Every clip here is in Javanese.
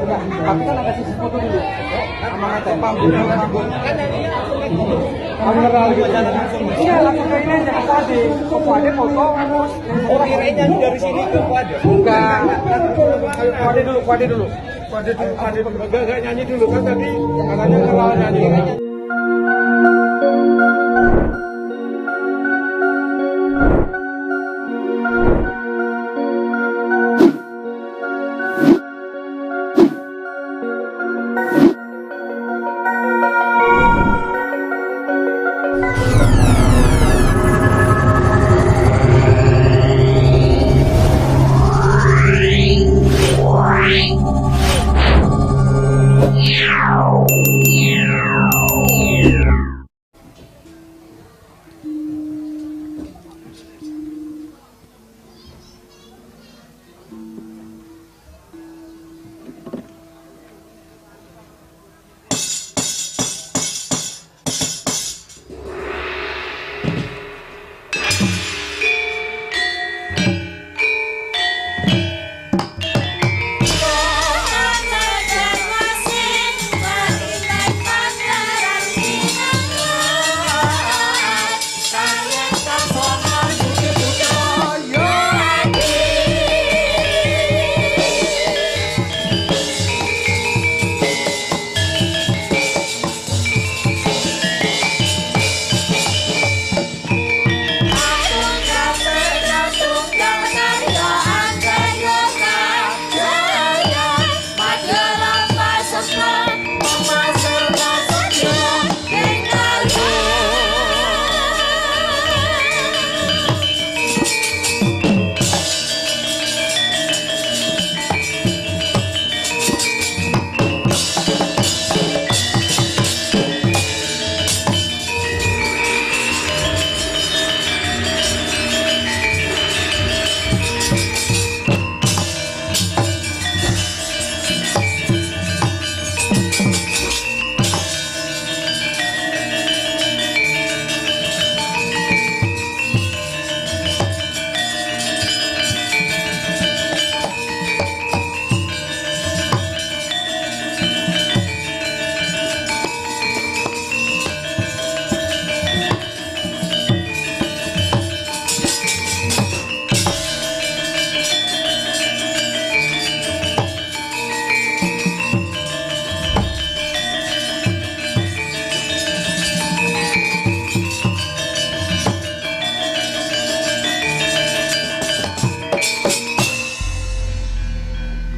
Tapi kan ada sisi foto dulu. Sama ngetem. Pambut. Kan nyanyinya langsung kayak gitu. Iya, langsung ke ini aja. Kuade foto. Oh, kirain nyanyi dari sini ke Kuade. Enggak. Kuade dulu. Enggak nyanyi dulu kan tadi katanya kalau nyanyi.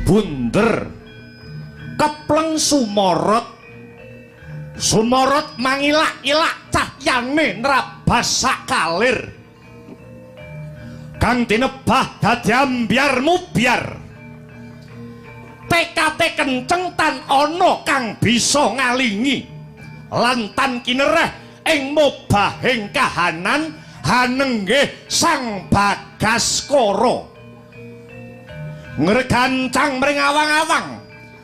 Bunder kepleng sumorot mangilak-ilak cahyane nrabas sakalir kang tinebah dadi ambyar mubyar tekate kenceng tan ana kang bisa ngalingi lan tan kinereh ing mobahing kahanan hanenggih Sang Bagaskara ngregancang mring awang-awang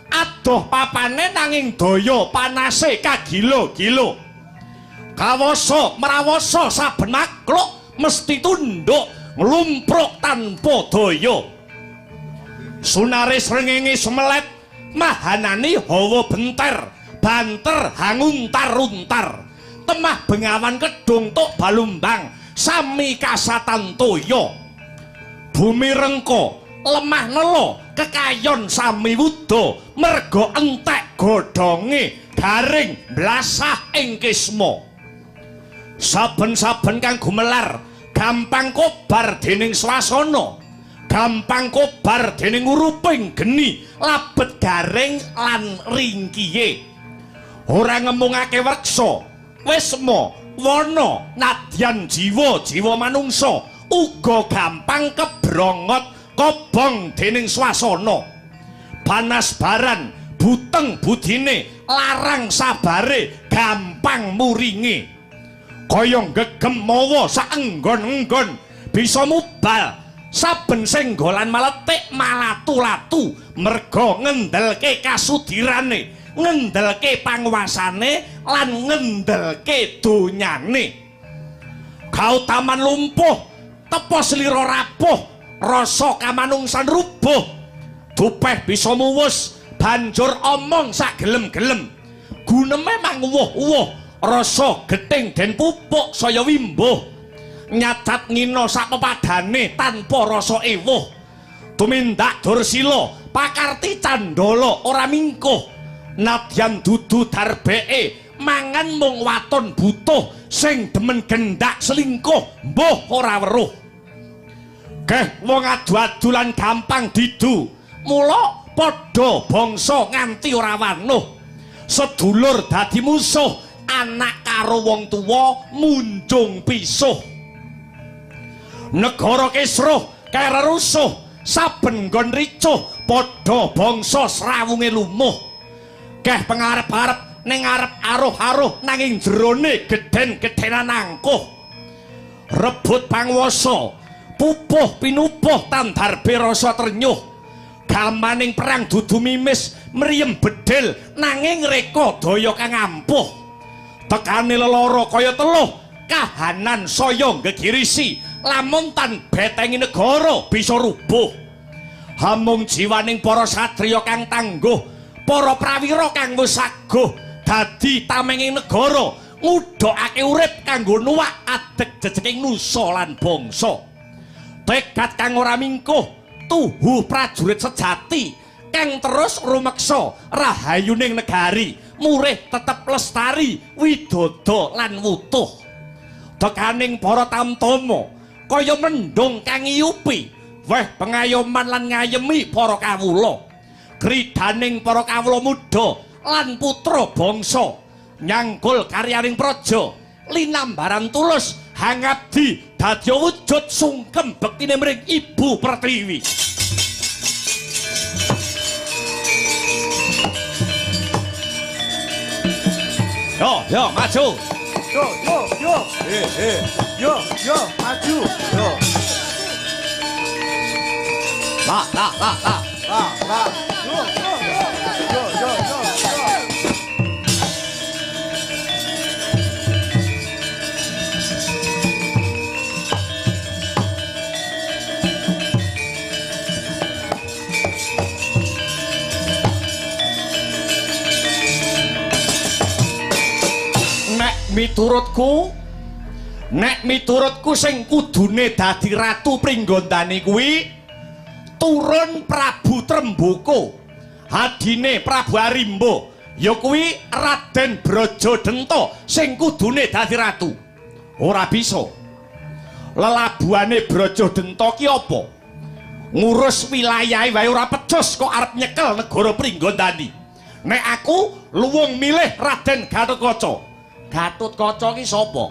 adoh papane nanging daya panase kagilo-gilo kawasa mrawasa saben makhluk mesti tunduk nglumpruk tanpa daya sunare srengenge semelet mahanani hawa benter banter hanguntar-untar temah bengawan kedung tok balumbang sami kasatan toya bumi rengko lemah nelo kekayon sami wuda merga entek godhonge garing blasah ing kisma saben-saben kang gumelar gampang kobar dening swasana gampang kobar dening uruping geni labet garing lan ringkiye ora ngemungake weksa wisma wana nadyan jiwa manungsa uga gampang kebrongot kobong dening swasana panas baran buteng budine larang sabare gampang muringi kaya gegem mawa saenggon-enggon bisa mubal saben senggolan maletik malatu-latu merga ngendelke kasudirane ngendelke panguwasane lan ngendelke donyane kautaman lumpuh tepo slira rapuh rasa kamanungsan rubuh dupeh bisa muwus banjur omong sak gelem-gelem. Guneme mang uwuh-uwuh, rasa gething den pupuk saya wimbuh. Nyacat ngino sak pepadane tanpa rasa ewuh. Tumindak Dursila, pakarti Candala ora mingkuh. Nadyan dudu darbeke, mangan mung waton butuh sing demen gendak selingkuh, mbuh ora weruh. Keh wong adu-adu lan gampang didu, mula padha bangsa nganti ora wanuh. Sedulur dadi musuh, anak karo wong tuwa munjung pisuh. Negara kisruh kererusuh, saben nggon ricuh padha bangsa srawunge lumuh. Keh pengarep-arep ning arep aruh-aruh nanging jerone gedhen-gedhenan angkuh. Rebut panguwasa, pupuh pinupuh tandarbe rasa ternyuh. Gamaning perang dudu mimis, mriyem bedil nanging reka daya kang ampuh. Tekane lelara kaya teluh, kahanan saya gegirisi, lamun tan betengi negara bisa rubuh. Hamung jiwaning para satriya kang tangguh, para prawira kang wis saguh, dadi tamenging negara ngudhokake urip kanggo nuwak adeg jejeking nusa lan bangsa. Tekad kang ora mingkuh, tuhu prajurit sejati kang terus rumeksa rahayuning negari, murih tetep lestari widodha lan wutuh. Tekaning para tamtama kaya mendung kang ngiyupi, weh pengayoman lan ngayemi para kawula. Kridaning para kawula muda lan putra bangsa, nyangkul karyaning praja, linambaran tulus hangabdi dadi wujud sungkem bektine mring Ibu Pertiwi. Yo maju. Yo maju. La. Yo. Nek miturutku sing kudune dadi ratu Pringgondani kuwi turun Prabu Tremboko, adine Prabu Arimba, ya kuwi Raden Brajadenta sing kudune dadi ratu. Ora bisa. Lelabuhane Brajadenta ki apa? Ngurus wilayahe wae ora pecus kok arep nyekel negara Pringgondani. Nek aku luwung milih Raden Gatotkaca. Gatotkaca ki sapa?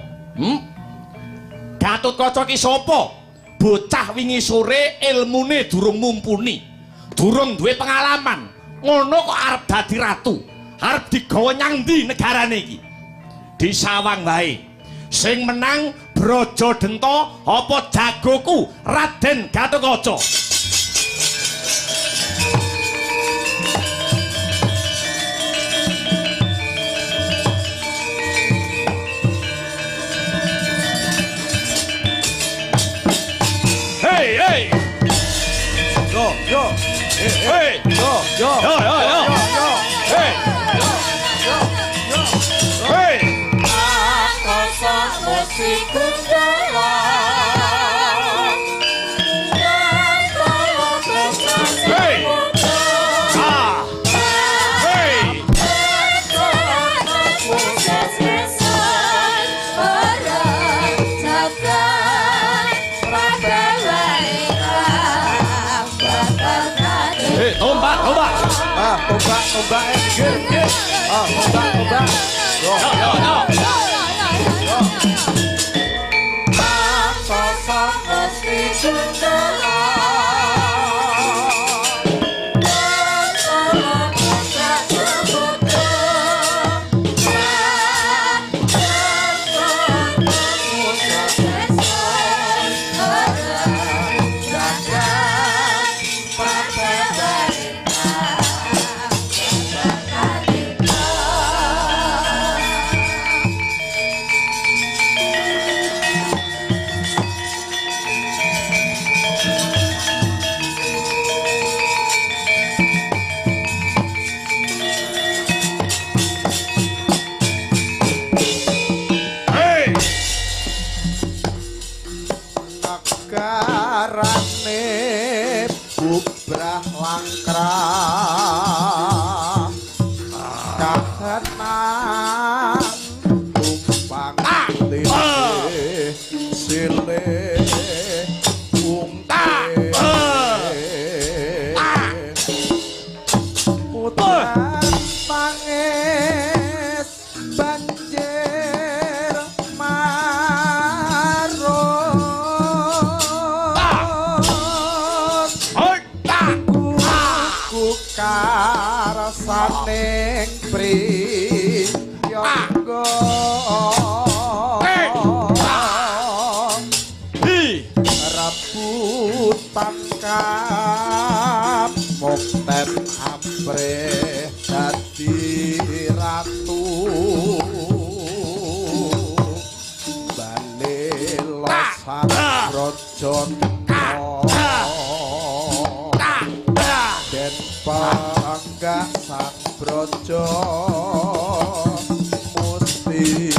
Gatotkaca ki sapa? Bocah wingi sore ilmune durung mumpuni, durung duwe pengalaman, ngono kok arep dadi ratu. Arep digawa nyang ndi negarane iki? Disawang wae. Sing menang Brajadenta apa jagoku Raden Gatotkaca? Hey. Yo. Hey. Yo. Hey. Hey. Akasa musik kundala. Hey. Hey. Tombak. Tombak. Gir. Tombak. Yo. Akasa musik kundala. garane bubrah langkrah kahanan tumpang lilih silih Putra pangis banjir marut ku karasaning priyangga rebutan kapokten ampreh dadi ratu balila sang raja den panggah sang braja musti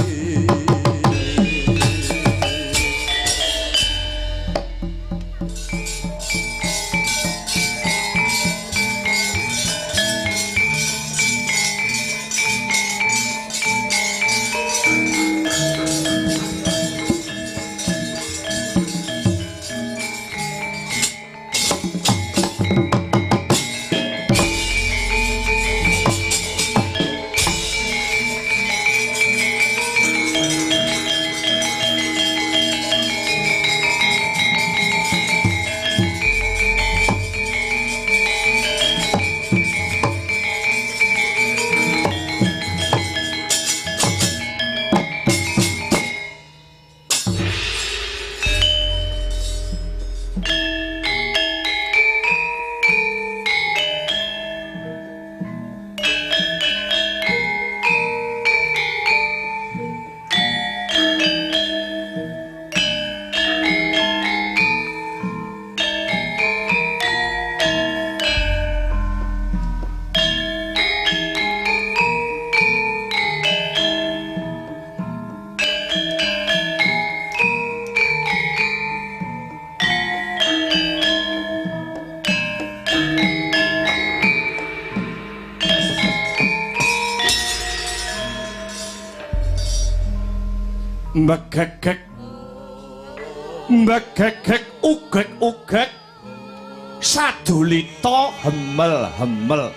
Mbegegek mbegegek ugek-ugek sadulita hemel-hemel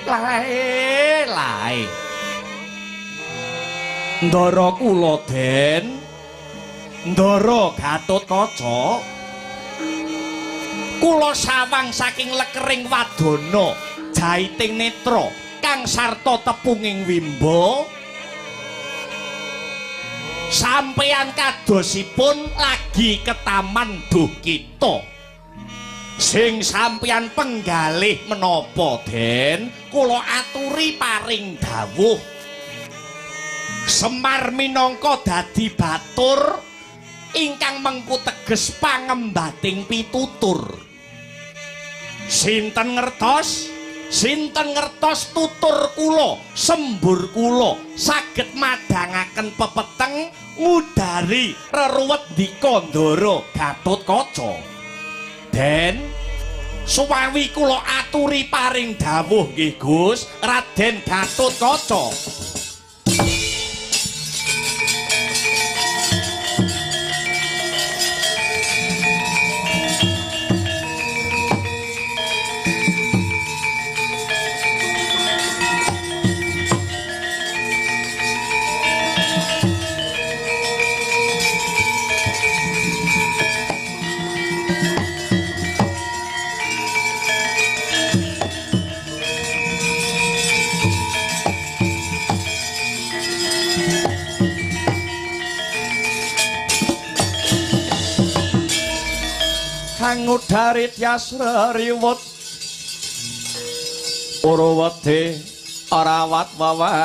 lae ndara kula den ndara Gatotkaca kula sawang saking lekering wadana jaiting netra kang sarta tepunging wimba sampeyan kadosipun lagi ke taman duh kita sing sampeyan penggalih menapa den kula aturi paring dawuh Semar minangka dadi batur ingkang mengku teges pangembating pitutur sinten ngertos tutur kula sembur kula saged madangaken pepeteng ngudari reruwet Dikandara Gatotkaca den suwawi kula aturi paring dawuh nggih Gus Raden Gatotkaca ngudari tyasra riwut Urawati arawat wawati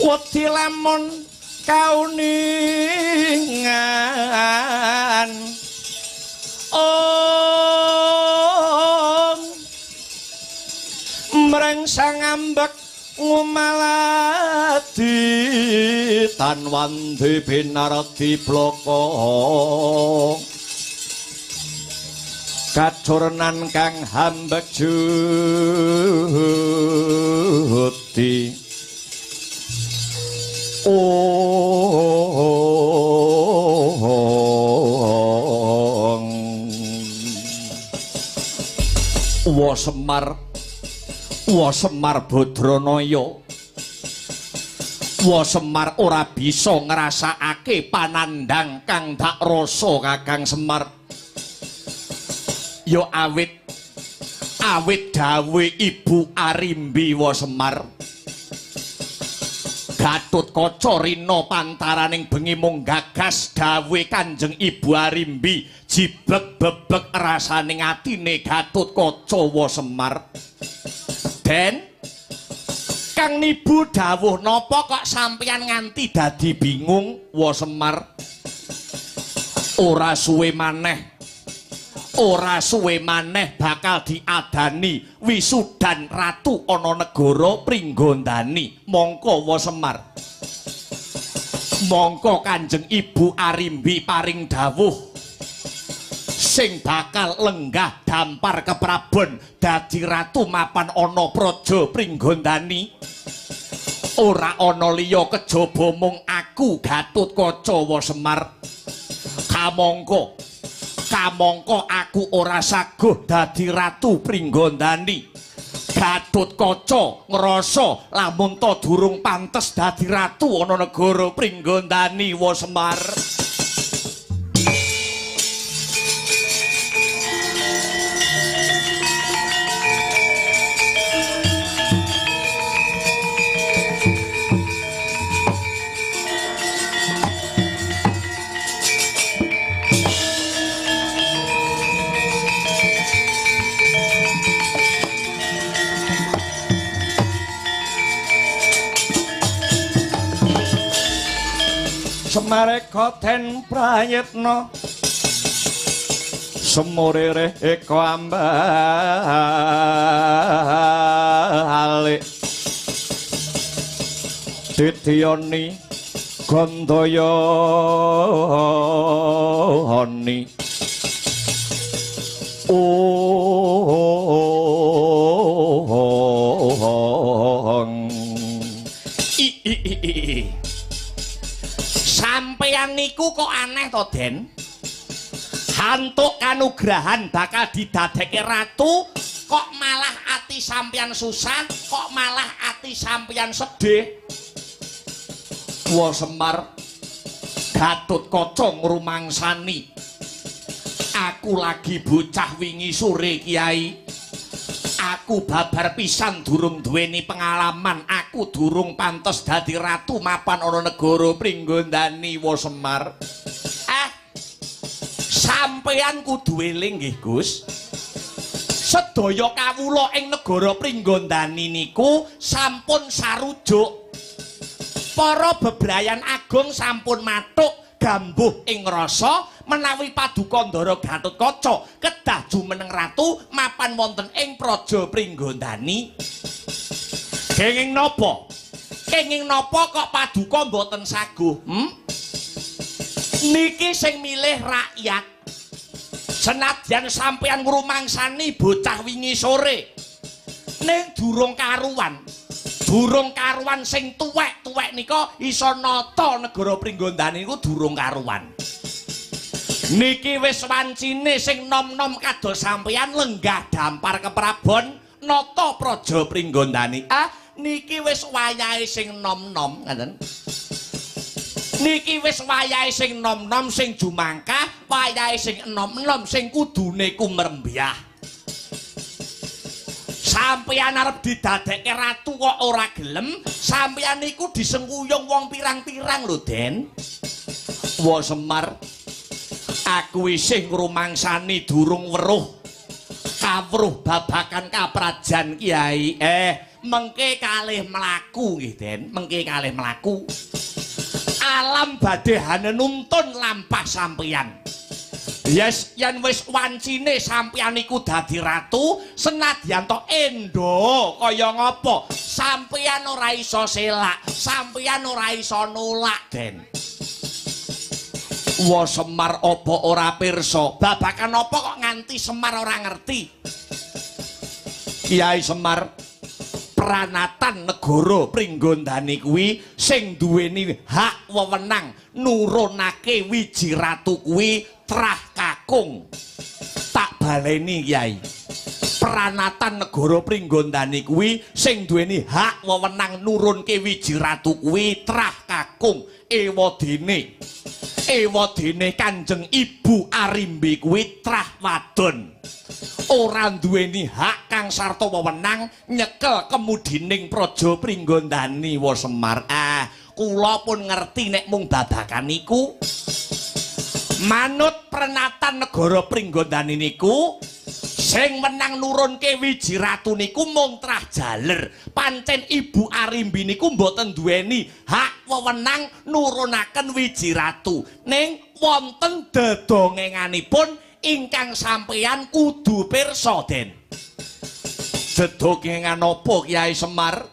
wedi lamun kauningan mrengsang ambek ngumalat dadi tanwandi binarti bloko kacurnan kang hambek juti Wa Semar Badranaya Wa Semar ora bisa ngrasakake panandang kang dak rasa Kakang Semar ya awit dawuh Ibu Arimbi Wa Semar Gatotkaca rina pantaraning bengi mung gagas dawuh Kanjeng Ibu Arimbi jiblek-beblek rasaning atine Gatotkaca Wa Semar. Den Kang Nibu dawuh napa kok sampeyan nganti dadi bingung Wa Semar? Ora suwe maneh bakal diadani wisudan ratu ana negara Pringgondani. Mongko Wa Semar. Mongko Kanjeng Ibu Arimbi paring dawuh sing bakal lenggah dampar keprabon dadi ratu mapan ana praja Pringgondani. Ora ana liya kejaba mung aku Gatotkaca Wa Semar. Kamangka aku ora saguh dadi ratu Pringgondani. Gatotkaca ngrasa lamun ta durung pantes dadi ratu ana negara Pringgondani Wa Semar. Semareka den prayitna semurire eko ambalik dityoni gandayani sampeyan niku kok aneh to Den? Hantuk kanugrahan bakal didadekke ratu kok malah ati sampeyan susah, kok malah ati sampeyan sedih. Wa Semar Gatotkaca ngrumangsani aku lagi bocah wingi sore Kiai. Aku babar pisan durung duweni pengalaman, aku durung pantes dadi ratu mapan ana negara Pringgondani Wa Semar. Sampeyan kudu eling nggih Gus. Sedaya kawula ing negara Pringgondani niku sampun sarujuk. Para bebrayan agung sampun mathuk gambuh ing rasa menawi Paduka Ndara Gatotkaca kedah jumeneng ratu mapan wonten ing praja Pringgondani. Kenging napa? Kenging napa kok Paduka mboten saguh? Niki sing milih rakyat. Senadyan sampeyan ngrumangsani bocah wingi sore ning durung karuan sing tuwek-tuwek nika iso nata negara Pringgondani niku durung karuan. Niki wis wancine sing nom-nom kados sampeyan lenggah dampar keprabon nata praja Pringgondani. Niki wis wayahe sing nom-nom ngoten. Niki wis wayahe sing nom-nom sing jumangkah, wayahe sing enom-enom sing kudune kumrembyah. Sampeyan arep didadekke ratu kok ora gelem, sampeyan niku disengkuyung wong pirang-pirang lho, Den. Wa Semar, aku isih ngrumangsani durung weruh kawruh babakan kaprajan Kiai. Mengke kalih mlaku nggih, Den, mengke kalih mlaku. Alam badhe hanenuntun lampah sampeyan. Yes, yen wis wancine sampeyan iku dadi ratu, senadyan to endo kaya ngapa sampeyan ora iso selak, sampeyan ora iso nolak, Den. Wa Semar apa ora pirsa? Babakan apa kok nganti Semar ora ngerti? Kiai Semar pranatan negara Pringgondani kuwi sing duweni hak wewenang nurunake wiji ratu kuwi trah kakung. Tak baleni Kyai. Pranatan negara Pringgondani kuwi sing duweni hak wewenang nurunke wiji ratu kuwi trah kakung ewadene. Ewadene Kanjeng Ibu Arimbi kuwi trah wadon. Ora duweni hak kang sarta wewenang nyekel kemudining praja Pringgondani wa Semar. Kula pun ngerti nek mung babakan niku. Manut pranatan negara Pringgondani niku sing menang nurunke wiji ratu niku mung trah jaler. Pancen Ibu Arimbi niku mboten duweni hak wewenang nurunaken wiji ratu. Ning wonten dedongenganipun ingkang sampeyan kudu pirsa, Den. Dedongengan apa Kyai Semar?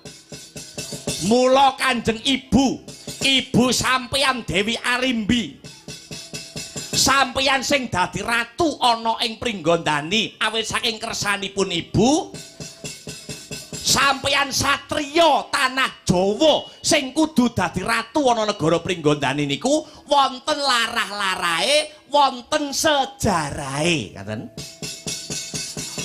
Mula Kanjeng Ibu sampeyan Dewi Arimbi. Sampeyan sing dadi ratu ana ing Pringgondani awit saking kersanipun ibu. Sampeyan satriya tanah Jawa sing kudu dadi ratu ana negara Pringgondani niku wonten larah-larahe, wonten sejarahe, ngaten.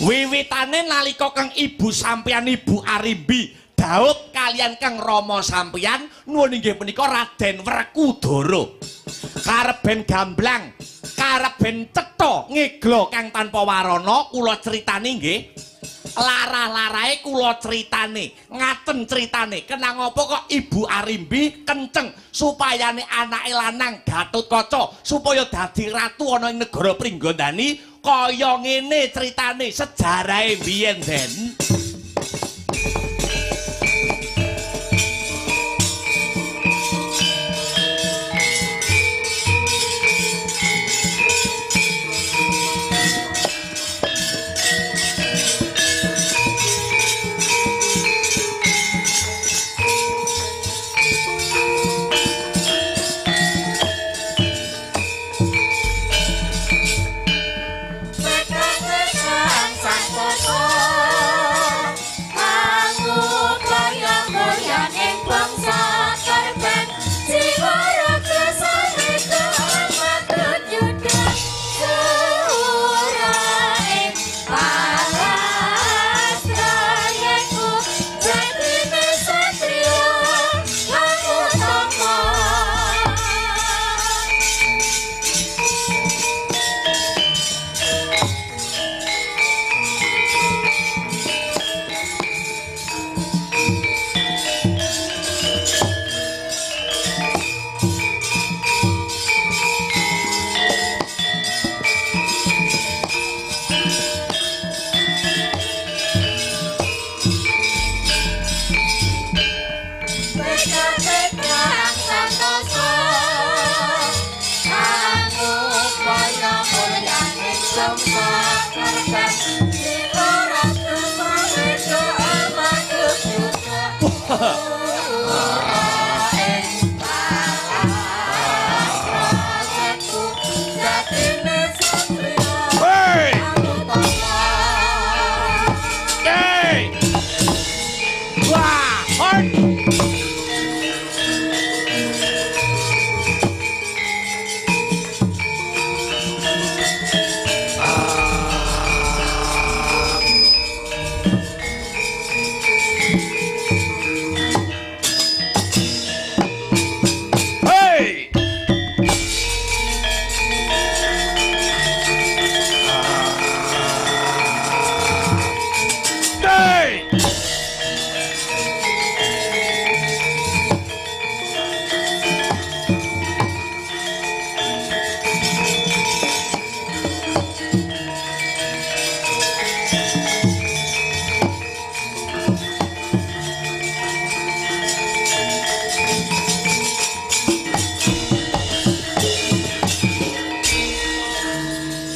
Wiwitane nalika kang ibu sampeyan Ibu Arimbi Daud kalian kang Rama sampeyan nuwun inggih punika Raden Werkudara. Kareben gamblang, kareben cetha ngeglo kang tanpa warana kula critani nggih. Larah-larahe kula critane, ngaten critane. Kenang apa kok Ibu Arimbi kenceng supayane anake lanang Gatotkaca supaya dadi ratu ana ing negara Pringgondani kaya ngene critane sejarahe biyen, Den.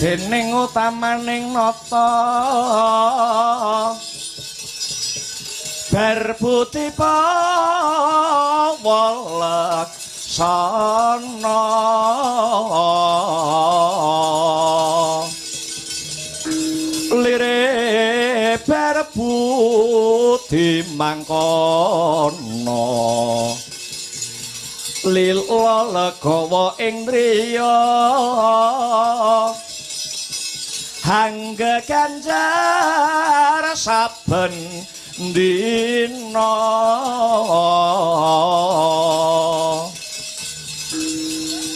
Dening utamaning nata berbuti pawalak sana lire berbuti mangkono lila legawa ing driya hangga ganjar saben dina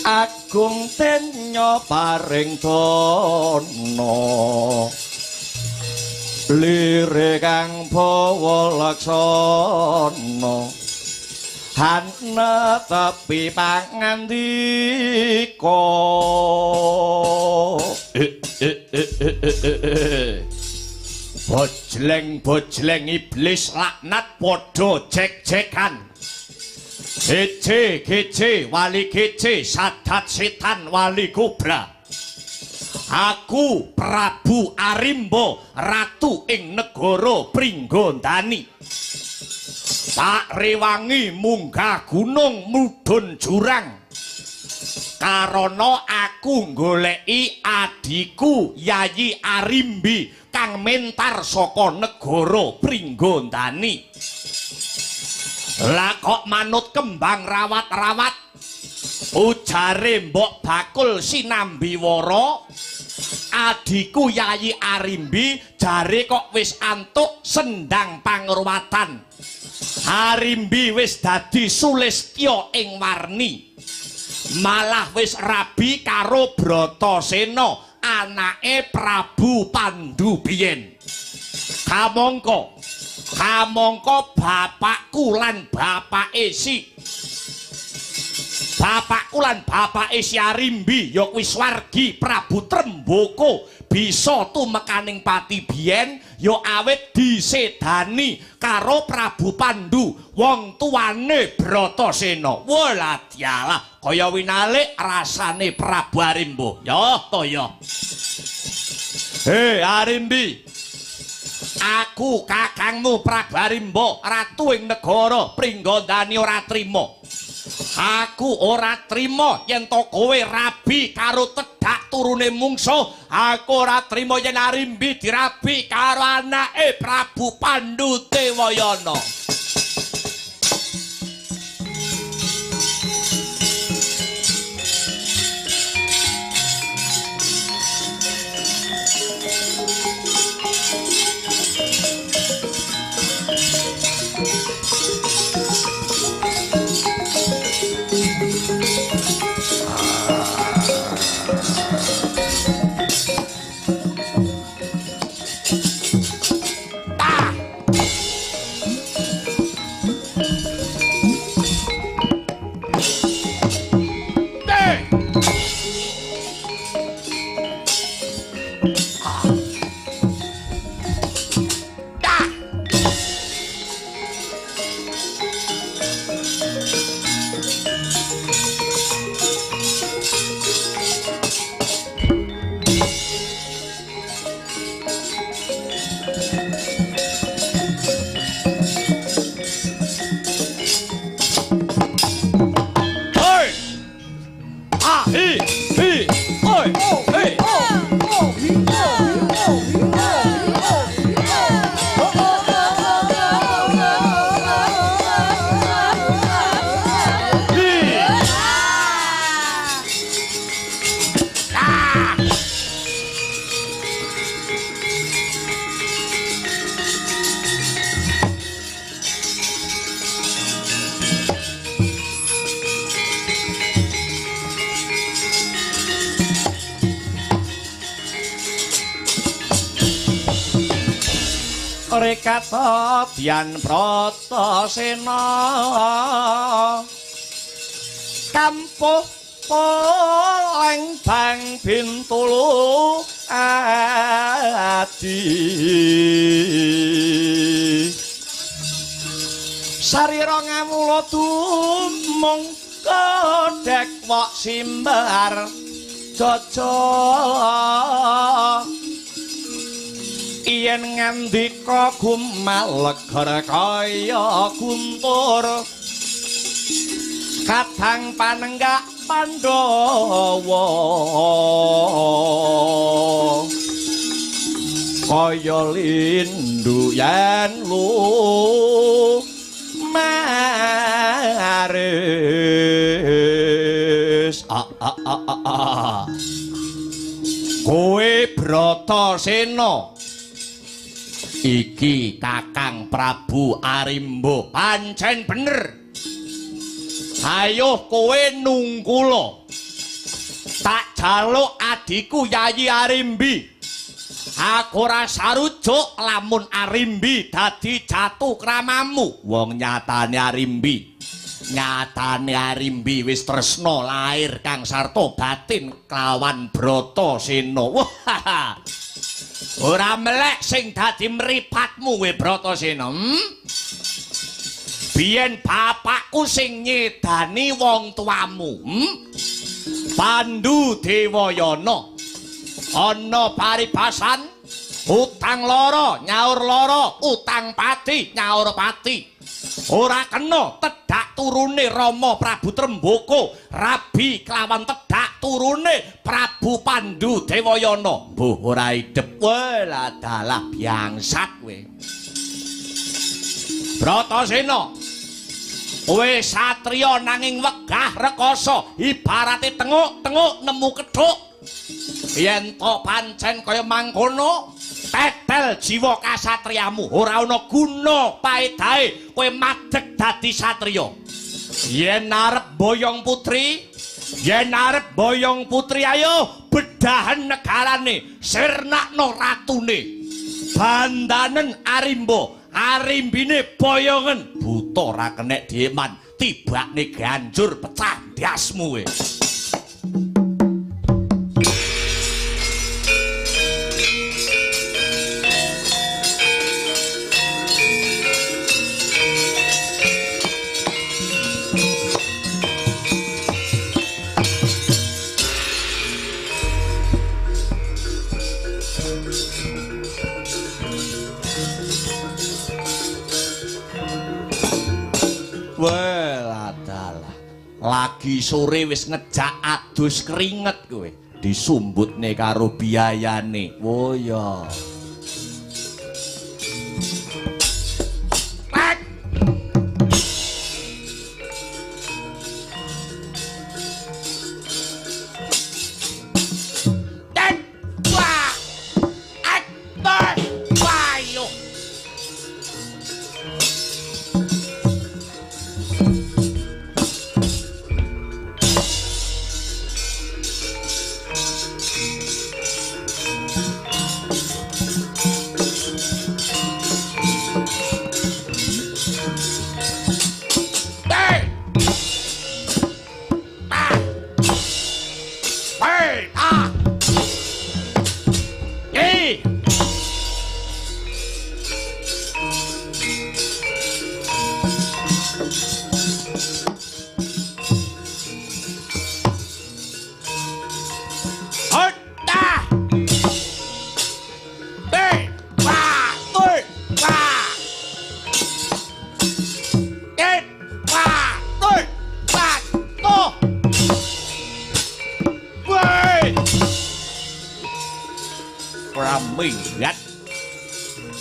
agung tenya paring dana lire kang bawa laksana hana tepi pangandika bojleng iblis laknat padha jek-jekan gece wali gece sadat setan wali kobra aku Prabu Arimba ratu ing negara Pringgondani tak rewangi munggah gunung mudhun jurang karana aku goleki adiku Yayi Arimbi kang mentar saka negara Pringgondani lah kok manut kembang rawat-rawat ujare Mbok Bakul Sinambiwara adiku Yayi Arimbi jare kok wis antuk sendang pangruwatan Arimbi wis dadi Sulistya ing warni malah wis rabi karo Bratasena anake Prabu Pandhu biyen kamangka bapakku lan bapake si Arimbi ya kuwi Swargi Prabu Tremboko bisa tumekaning pati biyen ya awit disedani karo Prabu Pandhu wong tuane Bratasena. Walah dialah kaya winalik rasane Prabu Arimba. Ya toya. Hei Arimbi, aku kakangmu Prabu Arimba ratu ing negara Pringgondani ora trima. Aku ora trima yen to kowe rabi karo tedhak turune mungsuh. Aku ora trima yen Arimbi dirabi karo anake Prabu Pandhu Dewayana. Rekata Dian Bratasena kampuh poleng bang Bintulu adi sarira ngamula tumung kodhek wok simbar jaja yen ngandika gumaleger kaya guntur kadang panenggak Pandhawa kaya lindu yen maris kowe Bratasena iki Kakang Prabu Arimba pancen bener. Ayo kowe nungkula. Tak jaluk adiku Yayi Arimbi. Aku ora sarujuk lamun Arimbi dadi jatuh kramamu. Wong nyatane Arimbi wis tresna lair kang sarta batin kelawan Bratasena. Wah. Ora melek sing dadi mripatmu we Bratasena. Biyen bapakku sing nyedani wong tuamu. Pandhu Dewayana. Ana paribasan utang loro nyaur loro, utang pati nyaur pati. Ora kena tedhak turune Rama Prabu Tremboko rabi kelawan tedhak turune Prabu Pandhu Dewayana. Mbuh ora idep wae dalah biangsat kowe. Bratasena kowe satriya nanging wegah rekoso ibarate tenguk-tenguk nemu kedhuk. Yen to pancen kaya mangkono tetel jiwa kasatriyamu ora ana guna paedahe kowe madeg dadi satriya. Yen arep boyong putri ayo bedahan negarane sirnakno ratune bandanen Arimba. Arimbine boyongen buta ora kenek dieman tibakne ganjur pecah ndasmu we. Lagi sore wis ngejak adus keringet kowe disumbutne karo biayane. Oh ya. Minggat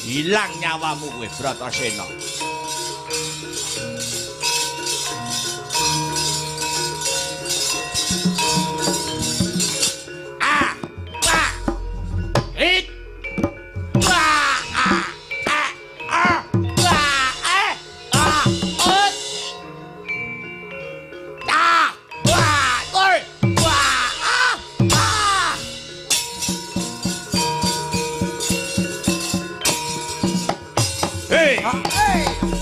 hilang nyawamu kowe Bratasena. Hey!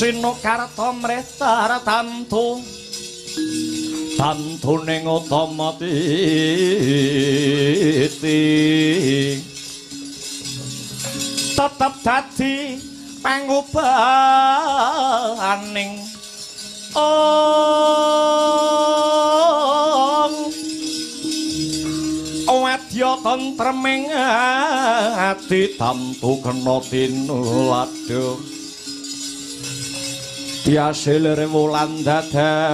Sino karta mrehtar tamtu ning utama titi tetep dadi pangubahaning wadya tentreming ati tamtu kena tinulada diasil rewulan dadari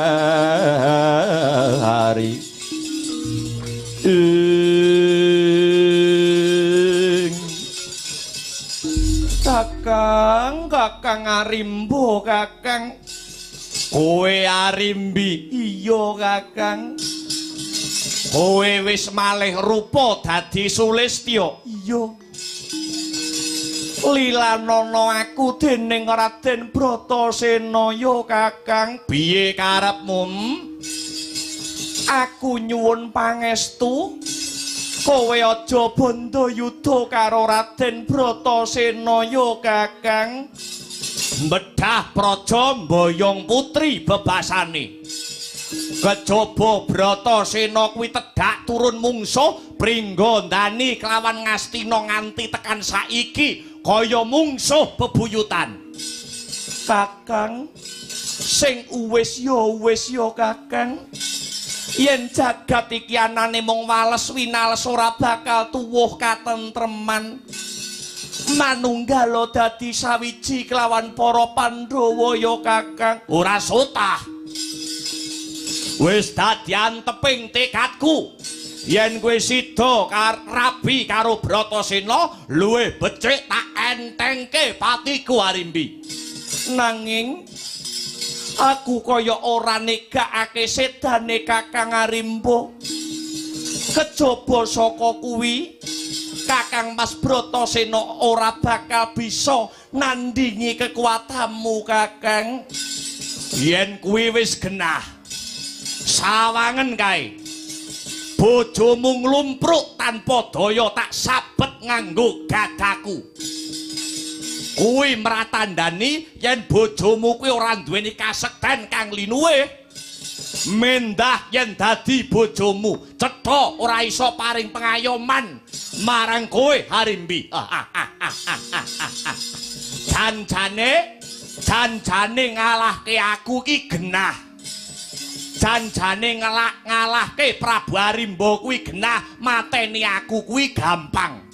kakang Arimbo kakang kowe Arimbi iya kakang kowe wis malih rupa dadi Sulistya iya lilanana aku dening Raden Bratasena ya kakang piye karepmu aku nyuwun pangestu kowe aja bandha yudha karo Raden Bratasena ya kakang mbedhah praja mboyong putri bebasane kejaba Bratasena kuwi tedhak turun mungsuh pringga ndani kelawan Ngastina nganti tekan saiki kaya mungsuh bebuyutan kakang sing wis ya kakang yen jagat iki anane mung wales winales ora bakal tuwuh katentreman manunggal dadi sawiji kelawan para Pandhawa ya kakang ora sutah wis dadi anteping tekadku yen kowe sida rabi karo Bratasena luwih becik tak entengke patiku Arimbi nanging aku kaya ora negakake sedane Kakang Arimbo kejaba saka kuwi Kakang Mas Bratasena ora bakal bisa nandingi kekuatanmu kakang yen kuwi wis genah sawangen kae bojomu nglumpruk tanpa daya tak sabet nganggo gadaku kuwi mratandani yen bojomu kuwi ora duweni kasekten kang linuwe mendah yen dadi bojomu cetha ora iso paring pengayoman marang kowe Harimbi janjane ngalahke aku ki genah janjane ngalahke Prabu Arimba kuwi genah mateni aku kuwi gampang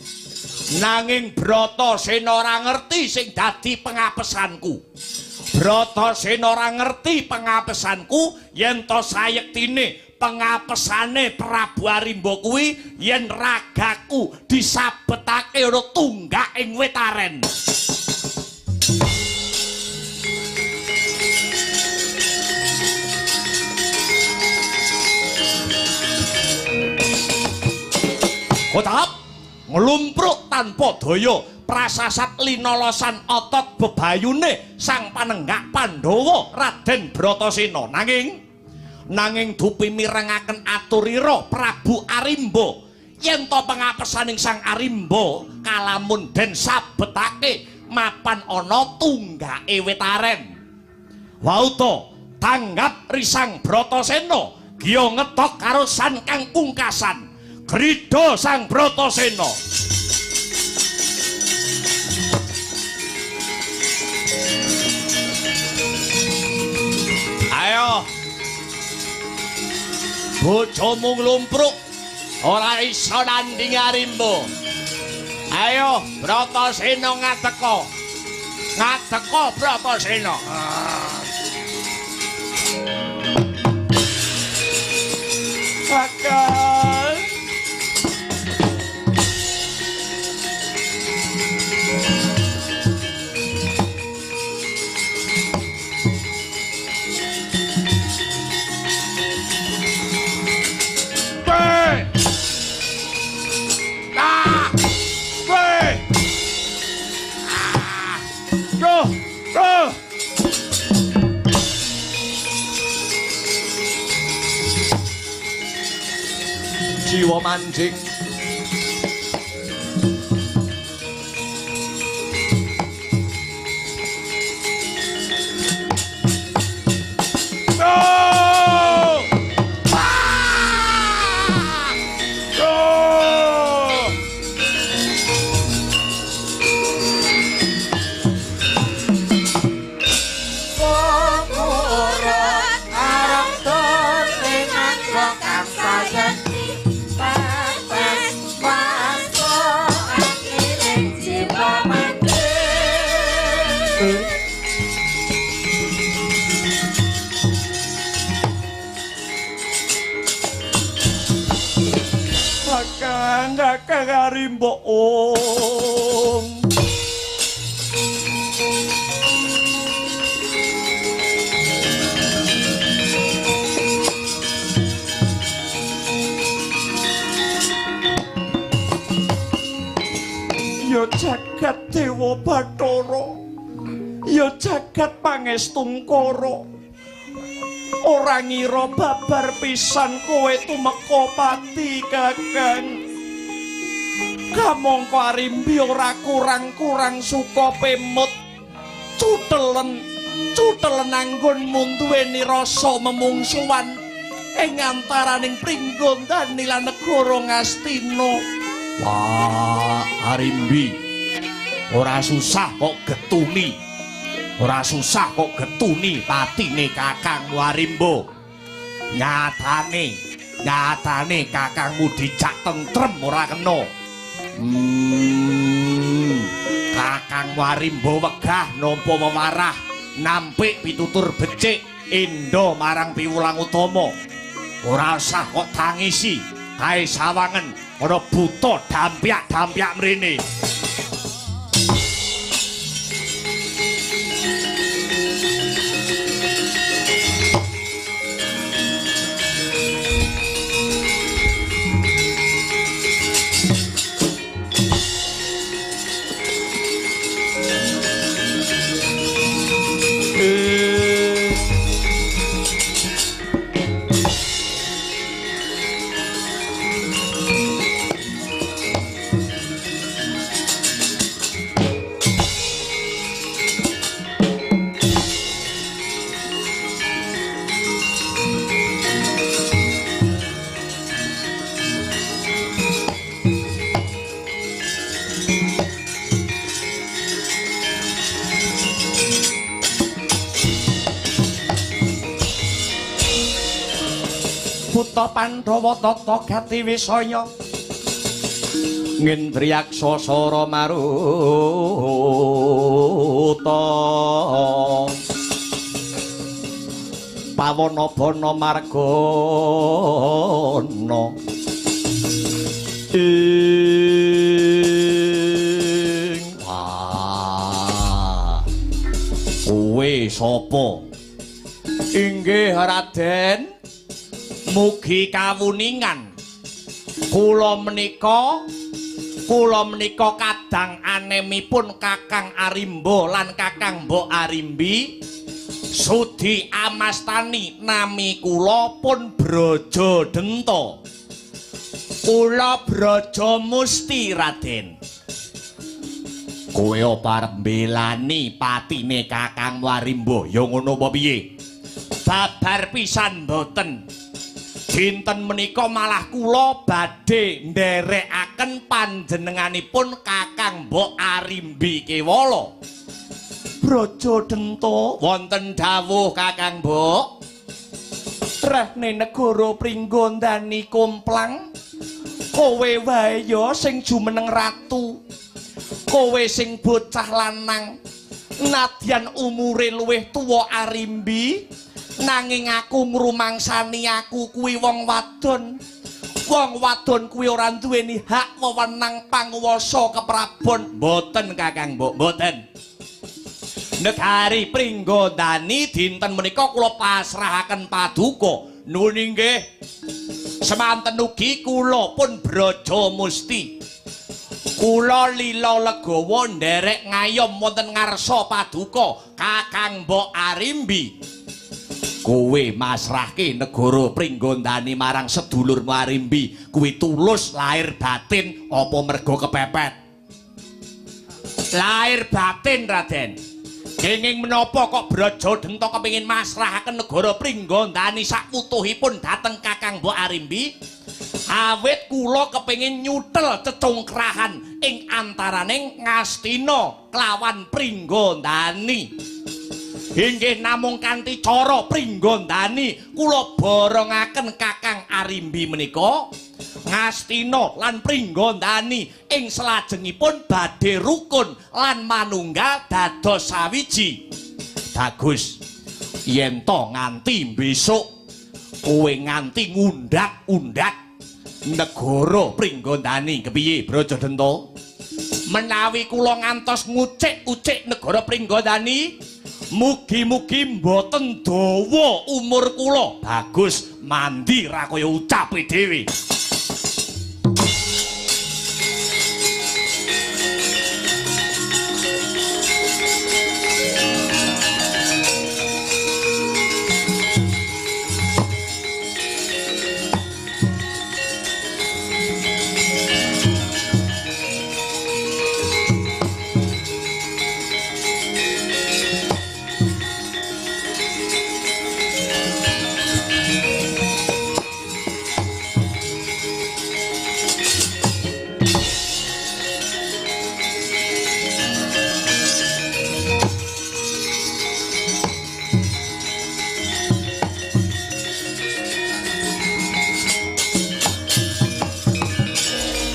nanging Bratasena ora ngerti sing dadi pengapesanku Bratasena ora ngerti pengapesanku yen to sayektine pengapesane Prabu Arimba kuwi yen ragaku disabetake ana tunggak ing wetaren Kotap nglumpruk tanpa daya prasasat linolosan otot bebayune sang panenggak Pandhawa Raden Bratasena nanging dupi mirengaken aturira Prabu Arimba yen to pengapesaning sang Arimba kalamun den sabetake mapan ana tunggake wetaren wau to tanggap risang Bratasena giya ngetok karo san kang pungkasan Krida sang Bratasena ayo bojomu nglumpruk ora iso nanding Arimba ayo Bratasena ngateka Bratasena Kakang jiwa mancing Arimba Om. Ya jagat Dewa Bathara, ya jagat Pangestungkara, ora ngira babar pisan kowe tumeka pati Kakang. Kamangka Arimbi ora kurang-kurang suka pemut, cutelen anggonmu duweni rasa memungsuhan ing antaraning Pringgondani lan negara Ngastina. Wah, Arimbi, ora susah kok getuni. Ora susah kok getuni patine Kakangmu Arimba. Nyatane Kakangmu dijak tentrem ora kena. Kakangmu Arimba wegah nampa wewarah nampik pitutur becik endo marang piwulang utama. Ora usah kok tangisi kae sawangen ana buta dampyak mrene. Buta Pandhawa tata gati wisaya ngendriyaksa sara maruta pawana bana margana ing kowe sapa? Inggih Raden, mugi kawuningan kula menika kadang anemipun Kakang Arimba lan Kakang Mbok Arimbi sudi amastani nami kula pun Brajadenta. Kula Brajamusti Raden. Kowe arep mbelani patine Kakangmu Arimba ya ngono apa piye? Babar pisan mboten. Dinten menika malah kula badhe nderekaken panjenenganipun Kakang Mbok Arimbi Kewala. Brajadenta wonten dawuh Kakang Mbok. Rehne negara Pringgondani kumplang. Kowe wae ya sing jumeneng ratu. Kowe sing bocah lanang. Nadyan umure luwih tuwa Arimbi. Nanging aku ngrumangsani aku kuwi wong wadon. Wong wadon kuwi ora duweni hak wewenang panguwasa keprabon. Mboten Kakang Mbok, mboten. Negari Pringgondani dinten menika kula pasrahaken paduka. Nuwun inggih. Semanten ugi kula pun Brajamusti. Kula lila legawa nderek ngayom wonten ngarsa paduka Kakang Mbok Arimbi. Kowe masrahke negara Pringgondani marang sedulurmu Arimbi kuwi tulus lahir batin apa mergo kepepet? Lahir batin Raden. Kenging menapa kok Brajadenta kepengin masrahaken negara Pringgondani sakutuhipun dhateng Kakang Mbok Arimbi? Awit kula kepengin nyutel cecungkrahan ing antaraning Ngastina klawan Pringgondani. Inggih namung kanthi cara Pringgondani kula borongaken Kakang Arimbi menika Ngastina lan Pringgondani ing salajengipun badhe rukun lan manunggal dados sawiji. Bagus. Yen to nganti besok kowe nganti ngundak-undak negara Pringgondani kepiye Brajadanta? Menawi kula ngantos ngucik-ucik negara Pringgondani, mugi-mugi mboten dawa umur kula. Bagus mandi ra kaya ucape dhewe.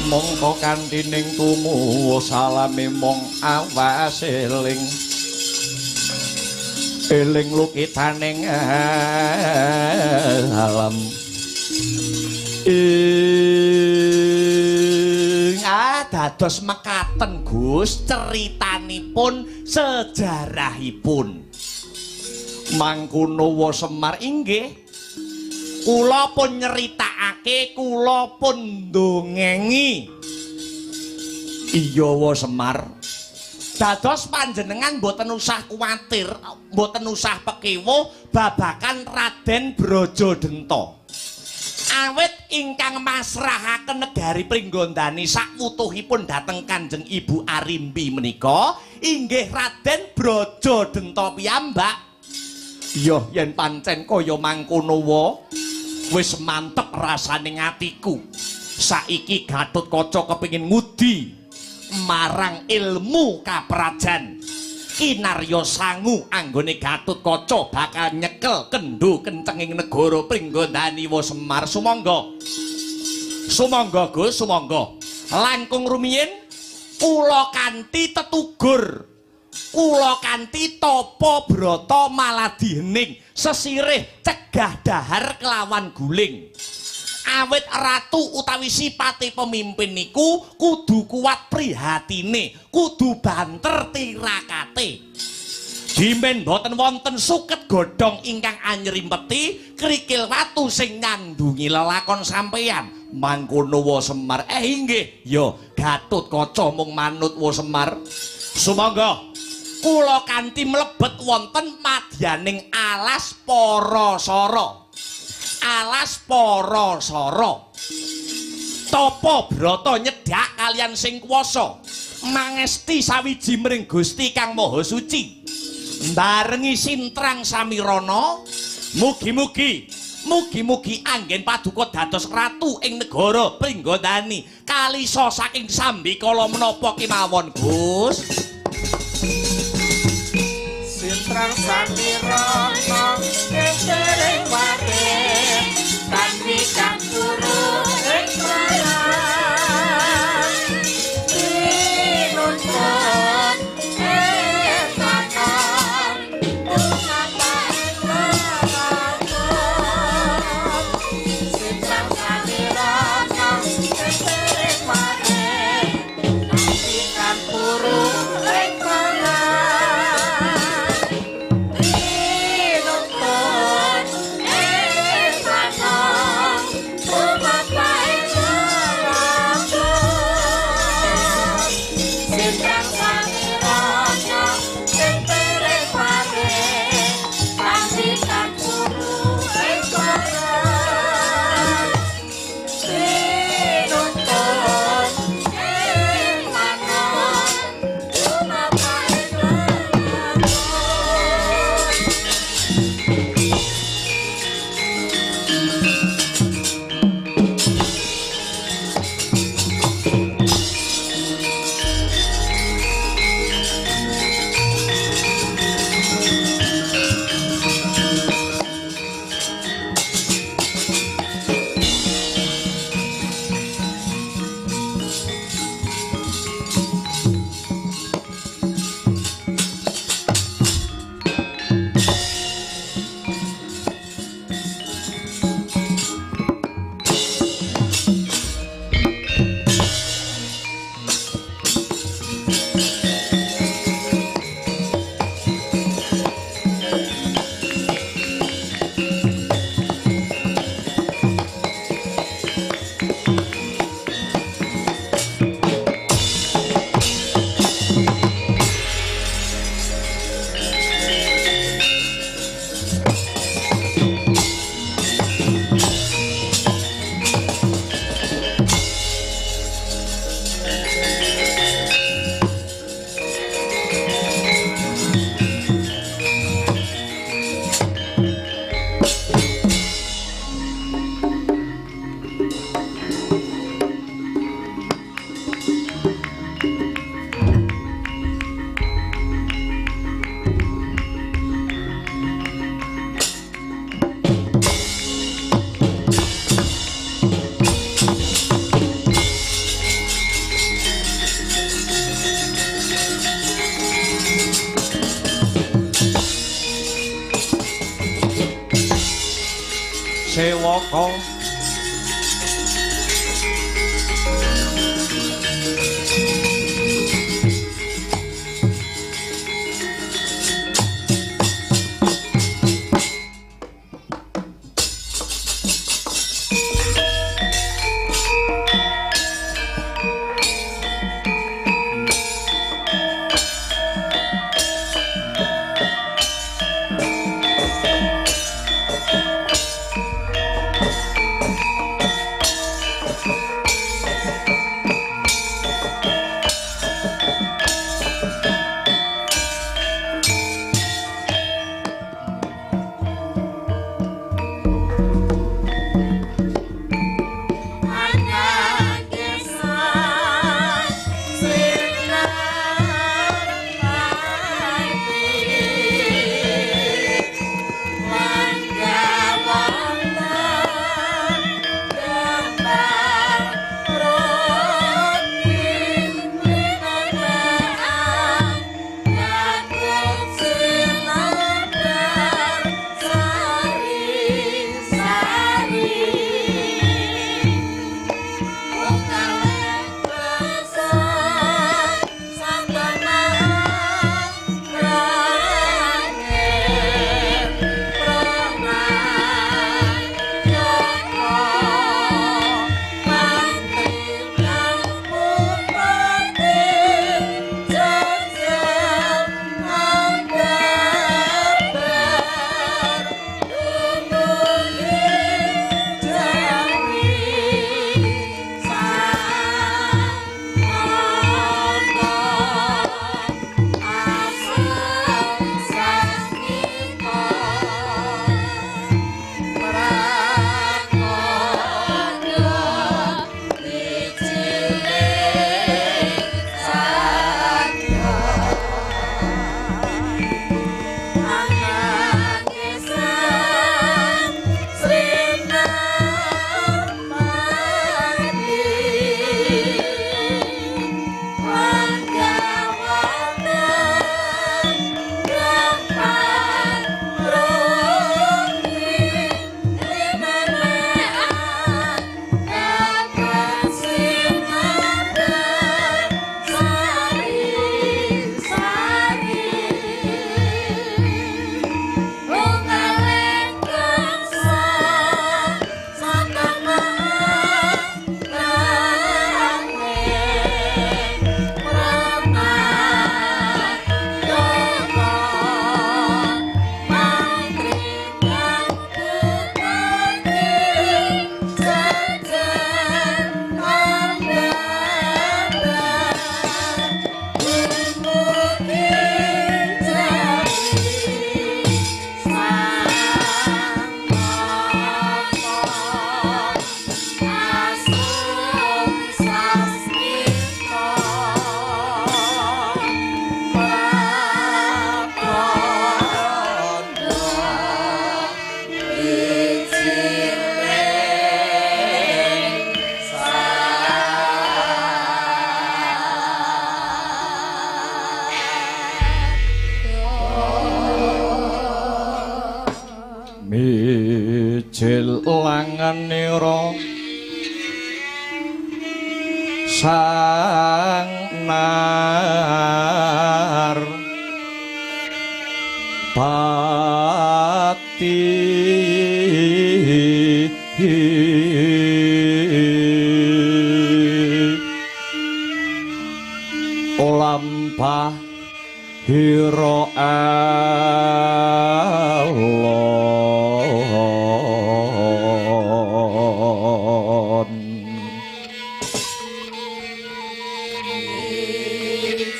Mongko kantining tumu salame mong awas eling lukitaning alam dados mekaten Gus ceritanipun sejarahipun Mangkunawa Semar inggih kula pun nyeritakake, kula pun ndongengi. Iya wa Semar. Dados panjenengan mboten usah kuwatir, mboten usah pekiwo babakan Raden Brajadanta. Awit ingkang masrahaken negari Pringgondani sakwutuhipun dhateng Kanjeng Ibu Arimbi menika inggih Raden Brajadanta piyambak. Iya yen pancen kaya mangkono wae wis mantep rasane atiku. Saiki Gatotkaca kepengin ngudi marang ilmu kaprajan. Kinarya sangu anggone Gatotkaca bakal nyekel kendhu kencenging negara Pringgondani wa Semar. Sumangga. Sumangga Gus, sumangga. Langkung rumiyin kula kanthi tetugur, kula kanthi tapa brata maladihening sesirih cegah dahar kelawan guling. Awit ratu utawi sipate pemimpin niku kudu kuat prihatine, kudu banter tirakate. Dimen boten wonten suket godhong ingkang anyrimpeti krikil watu sing nyandungi lelakon sampeyan. Mangkono wa Semar. Inggih, ya Gatotkaca mung manut wa Semar. Sumangga kula kanthi mlebet wonten madyaning alas Parasara. Alas Parasara. Tapa brata nyedhak kalian sing kuwasa mangesti sawiji mring Gusti Kang Maha Suci. Barengi sintrang samirana, mugi-mugi anggen paduka dados ratu ing negara Pringgondani kalisa saking sambikala menapa kemawon Gus. Sintrang samirana kesering wareh tanwi kang guru ing palang tinuntun etakan tungapa etakan sintrang samirana kesering wareh tanwi kang guru ing palang sewaka mijil langanira sang nar pati olampah hira alon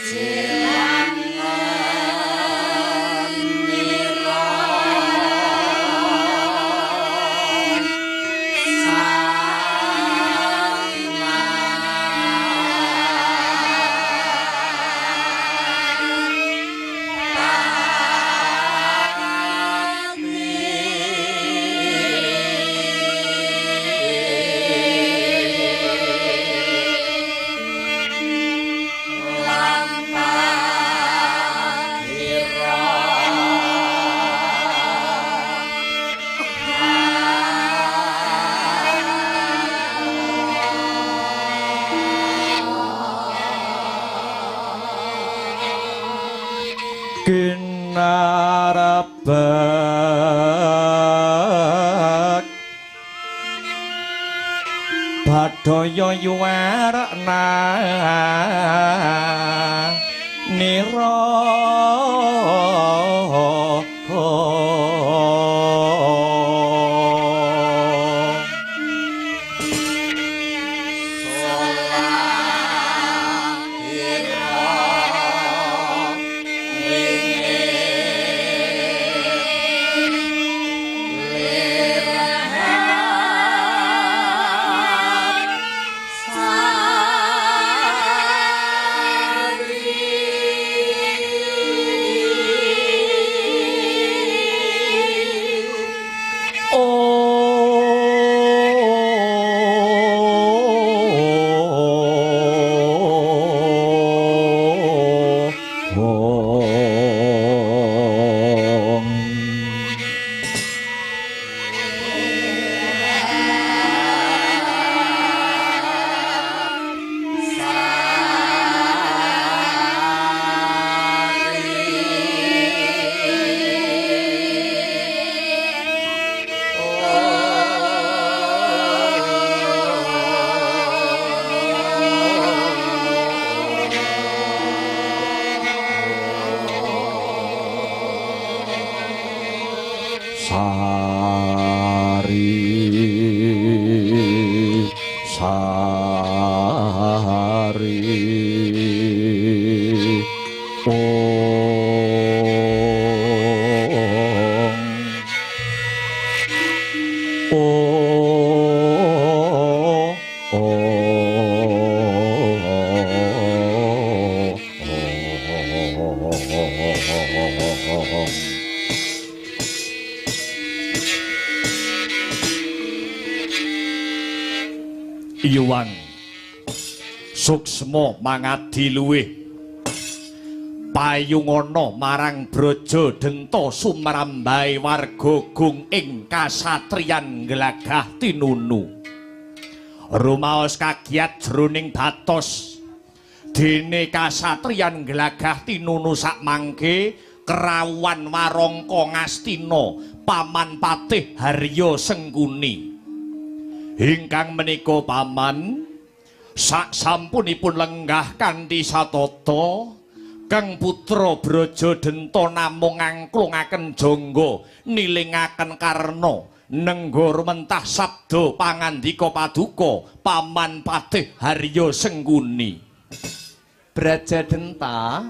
Sang Kinarebek Badaya yuwarna nira Iwang suksma mangadi luwih payungana marang Braja Denta sumrambahe warga gung ing kasatriyan Glagah Tinunu rumaos kagiat jroning batos dene kasatriyan Glagah Tinunu sakmangke kerawuhan warangka Ngastina Paman Patih Harya Sengkuni ingkang menika paman sak sampunipun lenggah kanthi satata kang putra Braja Denta namung ngangklungaken jangga nilingaken karna nenggara mentah sabda pangandika paduka Paman Patih Harya Sengkuni. Braja Denta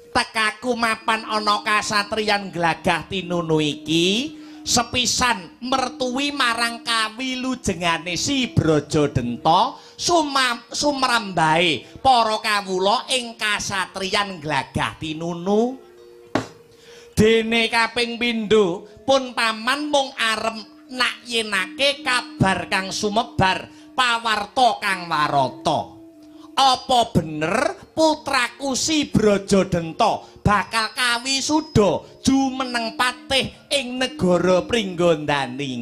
tekaku mapan ana kasatriyan Glagah Tinunu iki sepisan mertuwi marang kawilujengane si Braja Denta sumrambahe para kawula ing kasatriyan Glagah Tinunu. Dene kaping pindho pun paman mung arep nak yenake kabar kang sumebar pawarta kang warata. Apa bener putraku si Braja Denta bakal kawisuda jumeneng patih ing negara Pringgondani?